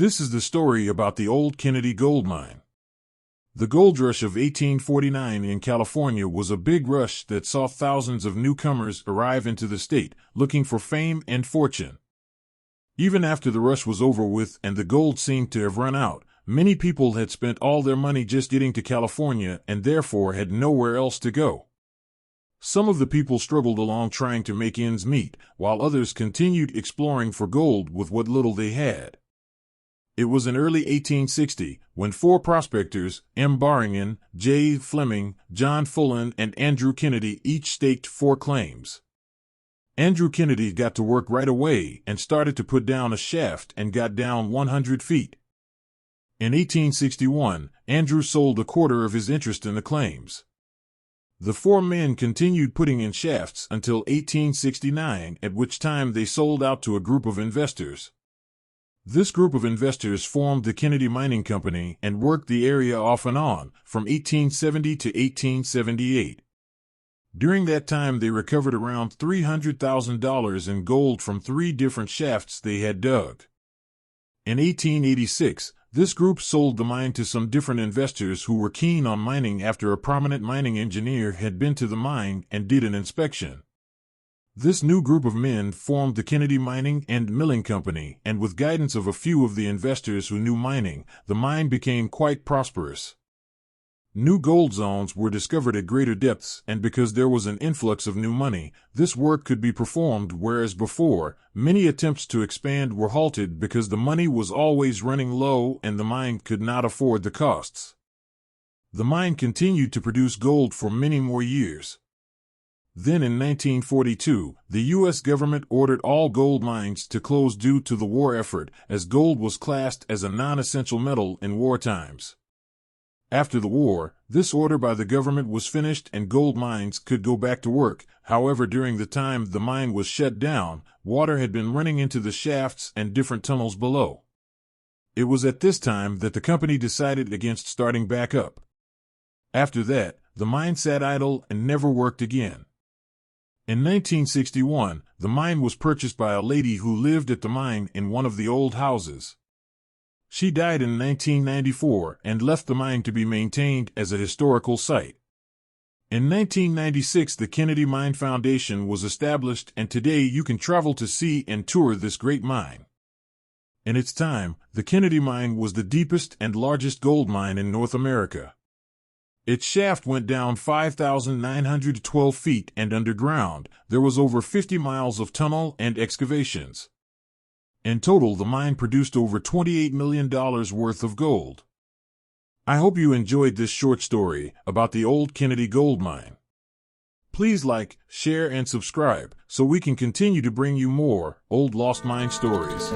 This is the story about the old Kennedy gold mine. The gold rush of 1849 in California was a big rush that saw thousands of newcomers arrive into the state, looking for fame and fortune. Even after the rush was over with and the gold seemed to have run out, many people had spent all their money just getting to California and therefore had nowhere else to go. Some of the people struggled along trying to make ends meet, while others continued exploring for gold with what little they had. It was in early 1860 when four prospectors, M. Barringan, J. Flemming, John Fullen, and Andrew Kennedy, each staked 4 claims. Andrew Kennedy got to work right away and started to put down a shaft and got down 100 feet. In 1861, Andrew sold a quarter of his interest in the claims. The 4 men continued putting in shafts until 1869, at which time they sold out to a group of investors. This group of investors formed the Kennedy Mining Company and worked the area off and on, from 1870 to 1878. During that time they recovered around $300,000 in gold from 3 different shafts they had dug. In 1886, this group sold the mine to some different investors who were keen on mining after a prominent mining engineer had been to the mine and did an inspection. This new group of men formed the Kennedy Mining and Milling Company, and with guidance of a few of the investors who knew mining, the mine became quite prosperous. New gold zones were discovered at greater depths, and because there was an influx of new money, this work could be performed, whereas before, many attempts to expand were halted because the money was always running low and the mine could not afford the costs. The mine continued to produce gold for many more years. Then in 1942, the U.S. government ordered all gold mines to close due to the war effort, as gold was classed as a non-essential metal in war times. After the war, this order by the government was finished and gold mines could go back to work. However, during the time the mine was shut down, water had been running into the shafts and different tunnels below. It was at this time that the company decided against starting back up. After that, the mine sat idle and never worked again. In 1961, the mine was purchased by a lady who lived at the mine in one of the old houses. She died in 1994 and left the mine to be maintained as a historical site. In 1996, the Kennedy Mine Foundation was established, and today you can travel to see and tour this great mine. In its time, the Kennedy Mine was the deepest and largest gold mine in North America. Its shaft went down 5,912 feet, and underground, there was over 50 miles of tunnel and excavations. In total, the mine produced over $28 million worth of gold. I hope you enjoyed this short story about the old Kennedy gold mine. Please like, share, and subscribe so we can continue to bring you more old lost mine stories.